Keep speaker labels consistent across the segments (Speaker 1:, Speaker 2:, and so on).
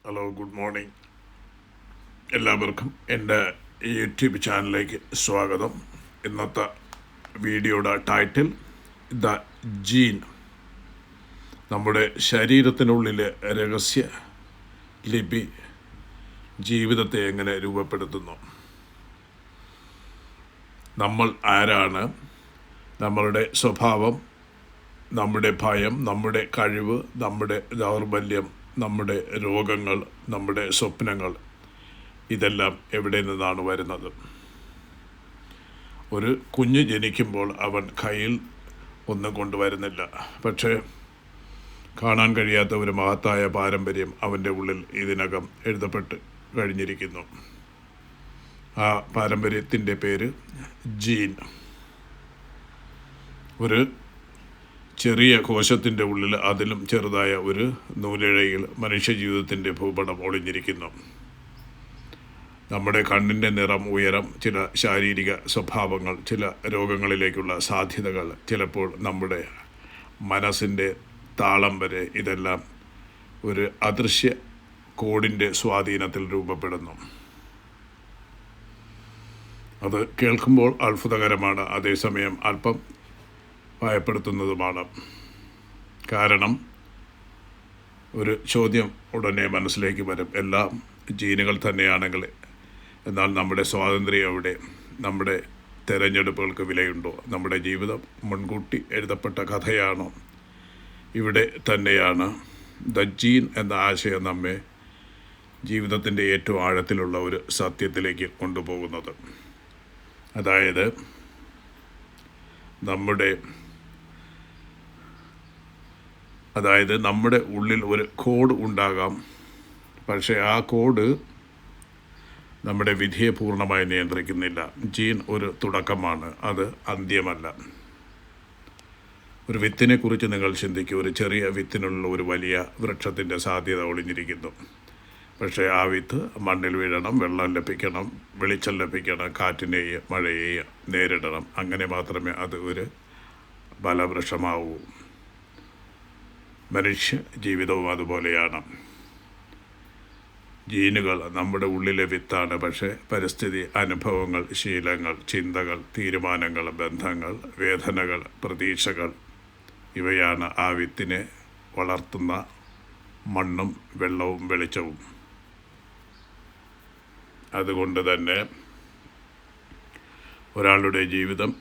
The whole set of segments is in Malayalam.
Speaker 1: Hello, good morning. എല്ലാവർക്കും എൻ്റെ യൂട്യൂബ് ചാനലിലേക്ക് സ്വാഗതം. ഇന്നത്തെ വീഡിയോയുടെ ടൈറ്റിൽ ദ ജീൻ, നമ്മുടെ ശരീരത്തിനുള്ളിലെ രഹസ്യ ലിപി ജീവിതത്തെ എങ്ങനെ രൂപപ്പെടുത്തുന്നു. നമ്മൾ ആരാണ്, നമ്മളുടെ സ്വഭാവം, നമ്മുടെ ഭയം, നമ്മുടെ കഴിവ്, നമ്മുടെ ദൗർബല്യം, നമ്മുടെ രോഗങ്ങൾ, നമ്മുടെ സ്വപ്നങ്ങൾ, ഇതെല്ലാം എവിടെ നിന്നാണ് വരുന്നത്? ഒരു കുഞ്ഞ് ജനിക്കുമ്പോൾ അവൻ കയ്യിൽ ഒന്നും കൊണ്ടുവരുന്നില്ല. പക്ഷേ കാണാൻ കഴിയാത്ത ഒരു മഹത്തായ പാരമ്പര്യം അവൻ്റെ ഉള്ളിൽ ഇതിനകം എഴുതപ്പെട്ട് കഴിഞ്ഞിരിക്കുന്നു. ആ പാരമ്പര്യത്തിൻ്റെ പേര് ജീൻ. ഒരു ചെറിയ കോശത്തിൻ്റെ ഉള്ളിൽ അതിലും ചെറുതായ ഒരു നൂലിഴയിൽ മനുഷ്യജീവിതത്തിൻ്റെ ഭൂപടം ഒളിഞ്ഞിരിക്കുന്നു. നമ്മുടെ കണ്ണിൻ്റെ നിറം, ഉയരം, ചില ശാരീരിക സ്വഭാവങ്ങൾ, ചില രോഗങ്ങളിലേക്കുള്ള സാധ്യതകൾ, ചിലപ്പോൾ നമ്മുടെ മനസ്സിൻ്റെ താളം വരെ, ഇതെല്ലാം ഒരു അദൃശ്യ കോഡിൻ്റെ സ്വാധീനത്തിൽ രൂപപ്പെടുന്നു. അത് കേൾക്കുമ്പോൾ അത്ഭുതകരമാണ്, അതേസമയം അല്പം ഭയപ്പെടുത്തുന്നതുമാണ്. കാരണം ഒരു ചോദ്യം ഉടനെ മനസ്സിലേക്ക് വരും: എല്ലാം ജീനുകൾ തന്നെയാണെങ്കിൽ എന്നാൽ നമ്മുടെ സ്വാതന്ത്ര്യം എവിടെ? നമ്മുടെ തിരഞ്ഞെടുപ്പുകൾക്ക് വിലയുണ്ടോ? നമ്മുടെ ജീവിതം മുൻകൂട്ടി എഴുതപ്പെട്ട കഥയാണോ? ഇവിടെ തന്നെയാണ് ദ ജീൻ എന്ന ആശയം നമ്മെ ജീവിതത്തിൻ്റെ ഏറ്റവും ആഴത്തിലുള്ള ഒരു സത്യത്തിലേക്ക് കൊണ്ടുപോകുന്നത്. അതായത് നമ്മുടെ ഉള്ളിൽ ഒരു കോഡ് ഉണ്ടാകാം, പക്ഷേ ആ കോഡ് നമ്മുടെ വിധിയെ പൂർണ്ണമായി നിയന്ത്രിക്കുന്നില്ല. ജീൻ ഒരു തുടക്കമാണ്, അത് അന്ത്യമല്ല. ഒരു വിത്തിനെക്കുറിച്ച് നിങ്ങൾ ചിന്തിക്കുക. ഒരു ചെറിയ വിത്തിനുള്ള ഒരു വലിയ വൃക്ഷത്തിൻ്റെ സാധ്യത ഒളിഞ്ഞിരിക്കുന്നു. പക്ഷേ ആ വിത്ത് മണ്ണിൽ വീഴണം, വെള്ളം ലഭിക്കണം, വെളിച്ചം ലഭിക്കണം, കാറ്റിനെയും മഴയെയും നേരിടണം. അങ്ങനെ മാത്രമേ അത് ഒരു ഫലവൃക്ഷമാവൂ. മനുഷ്യ ജീവിതവും അതുപോലെയാണ്. ജീനുകൾ നമ്മുടെ ഉള്ളിലെ വിത്താണ്, പക്ഷേ പരിസ്ഥിതി, അനുഭവങ്ങൾ, ശീലങ്ങൾ, ചിന്തകൾ, തീരുമാനങ്ങൾ, ബന്ധങ്ങൾ, വേദനകൾ, പ്രതീക്ഷകൾ, ഇവയാണ് ആ വിത്തിനെ വളർത്തുന്ന മണ്ണും വെള്ളവും വെളിച്ചവും. അതുകൊണ്ട് തന്നെ ഒരാളുടെ ജീവിതം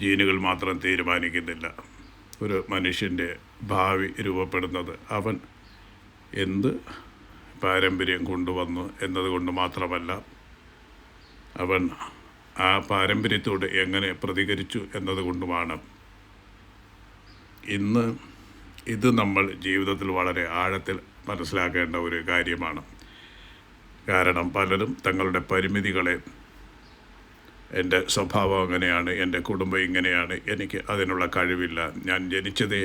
Speaker 1: ജീനുകൾ മാത്രം തീരുമാനിക്കുന്നില്ല. ഒരു മനുഷ്യൻ്റെ ഭാവി രൂപപ്പെടുന്നത് അവൻ എന്ത് പാരമ്പര്യം കൊണ്ടുവന്നു എന്നതുകൊണ്ട് മാത്രമല്ല, അവൻ ആ പാരമ്പര്യത്തോട് എങ്ങനെ പ്രതികരിച്ചു എന്നതുകൊണ്ടുമാണ്. ഇന്ന് ഇത് നമ്മൾ ജീവിതത്തിൽ വളരെ ആഴത്തിൽ മനസ്സിലാക്കേണ്ട ഒരു കാര്യമാണ്. കാരണം പലരും തങ്ങളുടെ പരിമിതികളെ, എൻ്റെ സ്വഭാവം അങ്ങനെയാണ്, എൻ്റെ കുടുംബം ഇങ്ങനെയാണ്, എനിക്ക് അതിനുള്ള കഴിവില്ല, ഞാൻ ജനിച്ചതേ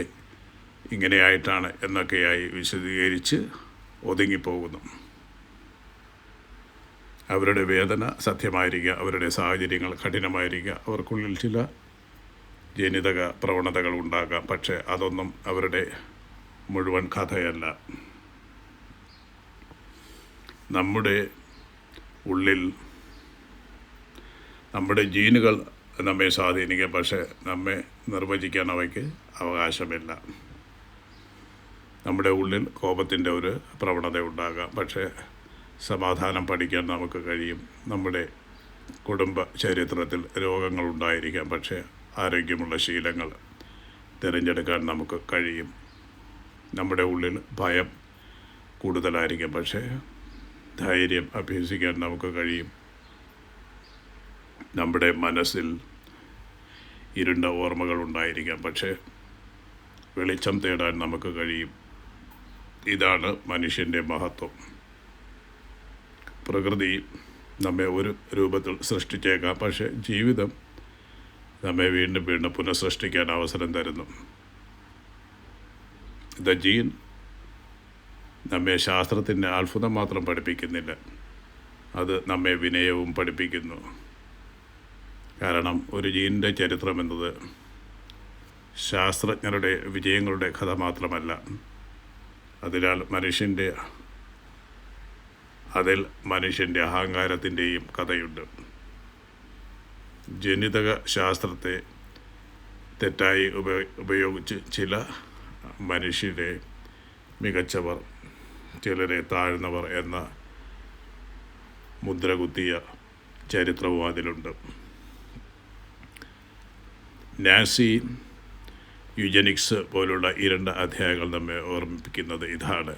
Speaker 1: ഇങ്ങനെയായിട്ടാണ് എന്നൊക്കെയായി വിശദീകരിച്ച് ഒതുങ്ങിപ്പോകുന്നു. അവരുടെ വേദന സത്യമായിരിക്കുക, അവരുടെ സാഹചര്യങ്ങൾ കഠിനമായിരിക്കുക, അവർക്കുള്ളിൽ ചില ജനിതക പ്രവണതകൾ ഉണ്ടാകാം, പക്ഷേ അതൊന്നും അവരുടെ മുഴുവൻ കഥയല്ല. നമ്മുടെ ഉള്ളിൽ നമ്മുടെ ജീനുകൾ നമ്മെ സ്വാധീനിക്കാം, പക്ഷേ നമ്മെ നിർവചിക്കാൻ അവയ്ക്ക് അവകാശമില്ല. നമ്മുടെ ഉള്ളിൽ കോപത്തിൻ്റെ ഒരു പ്രവണത ഉണ്ടാകാം, പക്ഷേ സമാധാനം പഠിക്കാൻ നമുക്ക് കഴിയും. നമ്മുടെ കുടുംബ ചരിത്രത്തിൽ രോഗങ്ങളുണ്ടായിരിക്കാം, പക്ഷേ ആരോഗ്യമുള്ള ശീലങ്ങൾ തിരഞ്ഞെടുക്കാൻ നമുക്ക് കഴിയും. നമ്മുടെ ഉള്ളിൽ ഭയം കൂടുതലായിരിക്കാം, പക്ഷേ ധൈര്യം അഭ്യസിക്കാൻ നമുക്ക് കഴിയും. നമ്മുടെ മനസ്സിൽ ഇരുണ്ട ഓർമ്മകൾ ഉണ്ടായിരിക്കാം, പക്ഷേ വെളിച്ചം തേടാൻ നമുക്ക് കഴിയും. ഇതാണ് മനുഷ്യൻ്റെ മഹത്വം. പ്രകൃതി നമ്മെ ഒരു രൂപത്തിൽ സൃഷ്ടിച്ചേക്കാം, പക്ഷേ ജീവിതം നമ്മെ വീണ്ടും വീണ്ടും പുനഃസൃഷ്ടിക്കാൻ അവസരം തരുന്നു. ദ ജീൻ നമ്മെ ശാസ്ത്രത്തിൻ്റെ അത്ഭുതം മാത്രം പഠിപ്പിക്കുന്നില്ല, അത് നമ്മെ വിനയവും പഠിപ്പിക്കുന്നു. കാരണം ഒരു ജീനിൻ്റെ ചരിത്രം എന്നത് ശാസ്ത്രജ്ഞരുടെ വിജയങ്ങളുടെ കഥ മാത്രമല്ല. അതിനാൽ മനുഷ്യൻ്റെ അതിൽ മനുഷ്യൻ്റെ അഹങ്കാരത്തിൻ്റെയും കഥയുണ്ട്. ജനിതക ശാസ്ത്രത്തെ തെറ്റായി ഉപയോഗിച്ച് ചില മനുഷ്യരെ മികച്ചവർ, ചിലരെ താഴ്ന്നവർ എന്ന മുദ്ര കുത്തിയ ചരിത്രവും അതിലുണ്ട്. നാസി യുജനിക്സ് പോലുള്ള ഇരുണ്ട അധ്യായങ്ങൾ നമ്മെ ഓർമ്മിപ്പിക്കുന്നത് ഇതാണ്.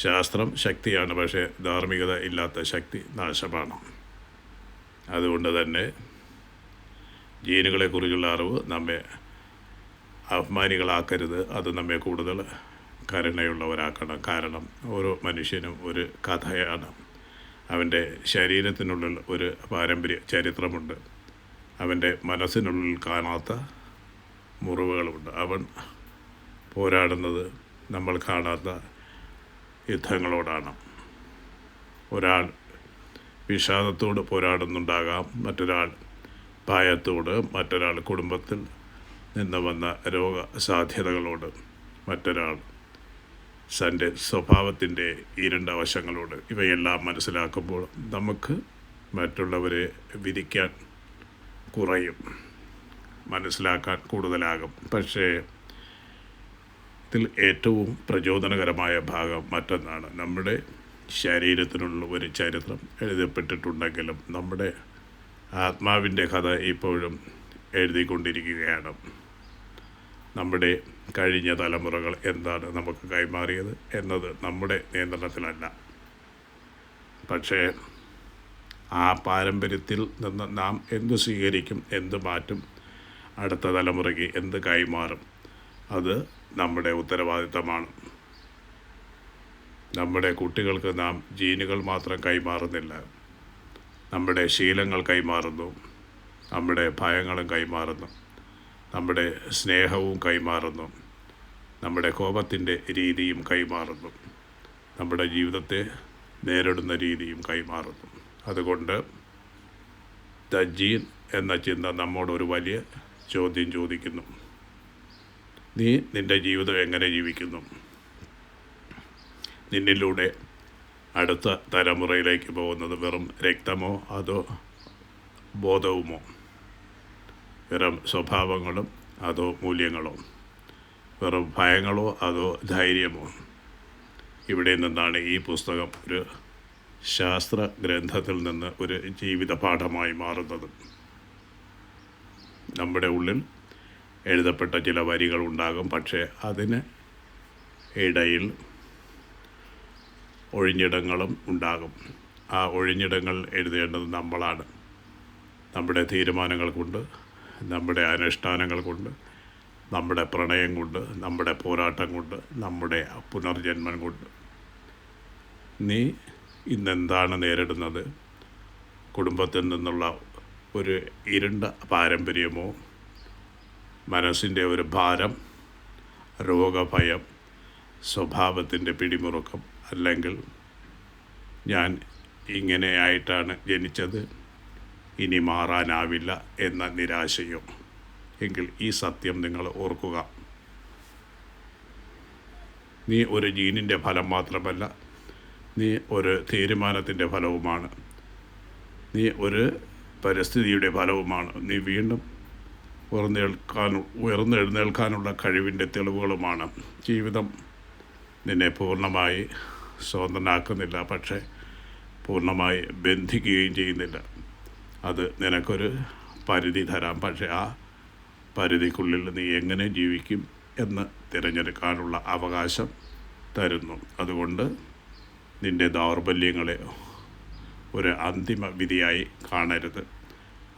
Speaker 1: ശാസ്ത്രം ശക്തിയാണ്, പക്ഷേ ധാർമ്മികത ഇല്ലാത്ത ശക്തി നാശമാണ്. അതുകൊണ്ട് തന്നെ ജീനുകളെക്കുറിച്ചുള്ള അറിവ് നമ്മെ അപമാനികളാക്കരുത്, അത് നമ്മെ കൂടുതൽ കരുണയുള്ളവരാക്കണം. കാരണം ഓരോ മനുഷ്യനും ഒരു കഥയാണ്. അവൻ്റെ ശരീരത്തിനുള്ളിൽ ഒരു പാരമ്പര്യ ചരിത്രമുണ്ട്. അവൻ്റെ മനസ്സിനുള്ളിൽ കാണാത്ത മുറിവുകളുണ്ട്. അവൻ പോരാടുന്നത് നമ്മൾ കാണാത്ത യുദ്ധങ്ങളോടാണ്. ഒരാൾ വിഷാദത്തോട് പോരാടുന്നുണ്ടാകാം, മറ്റൊരാൾ ഭയത്തോട്, മറ്റൊരാൾ കുടുംബത്തിൽ നിന്ന് വന്ന രോഗസാധ്യതകളോട്, മറ്റൊരാൾ തൻ്റെ സ്വഭാവത്തിൻ്റെ ഇരുണ്ട വശങ്ങളോട്. ഇവയെല്ലാം മനസ്സിലാക്കുമ്പോൾ നമുക്ക് മറ്റുള്ളവരെ വിധിക്കാൻ കുറയും, മനസ്സിലാക്കാൻ കൂടുതലാകും. പക്ഷേ ഇതിൽ ഏറ്റവും പ്രചോദനകരമായ ഭാഗം മറ്റൊന്നാണ്. നമ്മുടെ ശരീരത്തിനുള്ള ഒരു ചരിത്രം എഴുതപ്പെട്ടിട്ടുണ്ടെങ്കിലും നമ്മുടെ ആത്മാവിൻ്റെ കഥ ഇപ്പോഴും എഴുതിക്കൊണ്ടിരിക്കുകയാണ്. നമ്മുടെ കഴിഞ്ഞ തലമുറകൾ എന്താണ് നമുക്ക് കൈമാറിയത് എന്നത് നമ്മുടെ നിയന്ത്രണത്തിലല്ല. പക്ഷേ ആ പാരമ്പര്യത്തിൽ നിന്ന് നാം എന്ത് സ്വീകരിക്കും, എന്ത് മാറ്റും, അടുത്ത തലമുറയ്ക്ക് എന്ത് കൈമാറും, അത് നമ്മുടെ ഉത്തരവാദിത്തമാണ്. നമ്മുടെ കുട്ടികൾക്ക് നാം ജീനുകൾ മാത്രം കൈമാറുന്നില്ല, നമ്മുടെ ശീലങ്ങൾ കൈമാറുന്നു, നമ്മുടെ ഭയങ്ങളും കൈമാറുന്നു, നമ്മുടെ സ്നേഹവും കൈമാറുന്നു, നമ്മുടെ കോപത്തിൻ്റെ രീതിയും കൈമാറുന്നു, നമ്മുടെ ജീവിതത്തെ നേരിടുന്ന രീതിയും കൈമാറുന്നു. അതുകൊണ്ട് ദ ജീൻ എന്ന ചിന്ത നമ്മോടൊരു വലിയ ചോദ്യം ചോദിക്കുന്നു. നീ നിൻ്റെ ജീവിതം എങ്ങനെ ജീവിക്കുന്നു? നിന്നിലൂടെ അടുത്ത തലമുറയിലേക്ക് പോകുന്നത് വെറും രക്തമോ അതോ ബോധവുമോ? വെറും സ്വഭാവങ്ങളും അതോ മൂല്യങ്ങളോ? വെറും ഭയങ്ങളോ അതോ ധൈര്യമോ? ഇവിടെ നിന്നാണ് ഈ പുസ്തകം ഒരു ശാസ്ത്ര ഗ്രന്ഥത്തിൽ നിന്ന് ഒരു ജീവിത പാഠമായി മാറുന്നത്. നമ്മുടെ ഉള്ളിൽ എഴുതപ്പെട്ട ചില വരികൾ ഉണ്ടാകും, പക്ഷേ അതിന് ഇടയിൽ ഒഴിഞ്ഞിടങ്ങളും ഉണ്ടാകും. ആ ഒഴിഞ്ഞിടങ്ങൾ എഴുതേണ്ടത് നമ്മളാണ്. നമ്മുടെ തീരുമാനങ്ങൾ കൊണ്ട്, നമ്മുടെ അനുഷ്ഠാനങ്ങൾ കൊണ്ട്, നമ്മുടെ പ്രണയം കൊണ്ട്, നമ്മുടെ പോരാട്ടം കൊണ്ട്, നമ്മുടെ പുനർജന്മം കൊണ്ട്. നീ ഇന്നെന്താണ് നേരിടുന്നത്? കുടുംബത്തിൽ നിന്നുള്ള ഒരു ഇരുണ്ട പാരമ്പര്യമോ, മനസ്സിൻ്റെ ഒരു ഭാരം, രോഗഭയം, സ്വഭാവത്തിൻ്റെ പിടിമുറുക്കം, അല്ലെങ്കിൽ ഞാൻ ഇങ്ങനെയായിട്ടാണ് ജനിച്ചത്, ഇനി മാറാനാവില്ല എന്ന നിരാശയോ? എങ്കിൽ ഈ സത്യം നിങ്ങൾ ഓർക്കുക. നീ ഒരു ജീനിൻ്റെ ഫലം മാത്രമല്ല, നീ ഒരു തീരുമാനത്തിൻ്റെ ഫലവുമാണ്. നീ ഒരു പരിസ്ഥിതിയുടെ ഫലവുമാണ്. നീ വീണ്ടും ഉയർന്നെഴുന്നേൽക്കാനുള്ള കഴിവിൻ്റെ തെളിവുകളുമാണ്. ജീവിതം നിന്നെ പൂർണ്ണമായി സ്വതന്ത്രനാക്കുന്നില്ല, പക്ഷേ പൂർണ്ണമായി ബന്ധിക്കുകയും ചെയ്യുന്നില്ല. അത് നിനക്കൊരു പരിധി തരാം, പക്ഷേ ആ പരിധിക്കുള്ളിൽ നീ എങ്ങനെ ജീവിക്കും എന്ന് തിരഞ്ഞെടുക്കാനുള്ള അവകാശം തരുന്നു. അതുകൊണ്ട് നിൻ്റെ ദൗർബല്യങ്ങളെ ഒരു അന്തിമ വിധിയായി കാണരുത്.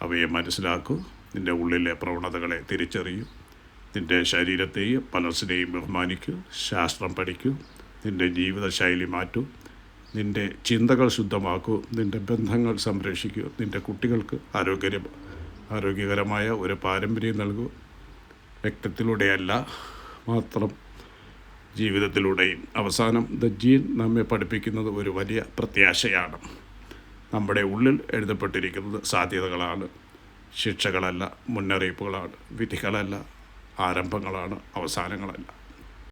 Speaker 1: അവയെ മനസ്സിലാക്കൂ. നിൻ്റെ ഉള്ളിലെ പ്രവണതകളെ തിരിച്ചറിയൂ. നിൻ്റെ ശരീരത്തെയും മനസ്സിനെയും ബഹുമാനിക്കൂ. ശാസ്ത്രം പഠിക്കൂ. നിൻ്റെ ജീവിതശൈലി മാറ്റൂ. നിൻ്റെ ചിന്തകൾ ശുദ്ധമാക്കൂ. നിൻ്റെ ബന്ധങ്ങൾ സംരക്ഷിക്കൂ. നിൻ്റെ കുട്ടികൾക്ക് ആരോഗ്യകരമായ ഒരു പാരമ്പര്യം നൽകൂ. രക്തത്തിലൂടെയല്ല, മാത്രം ജീവിതത്തിലൂടെയും. അവസാനം ദ ജീൻ നമ്മെ പഠിപ്പിക്കുന്നത് ഒരു വലിയ പ്രത്യാശയാണ്. നമ്മുടെ ഉള്ളിൽ എഴുതപ്പെട്ടിരിക്കുന്നത് സാധ്യതകളാണ്, ശിക്ഷകളല്ല, മുന്നറിയിപ്പുകളാണ്, വിധികളല്ല, ആരംഭങ്ങളാണ്, അവസാനങ്ങളല്ല.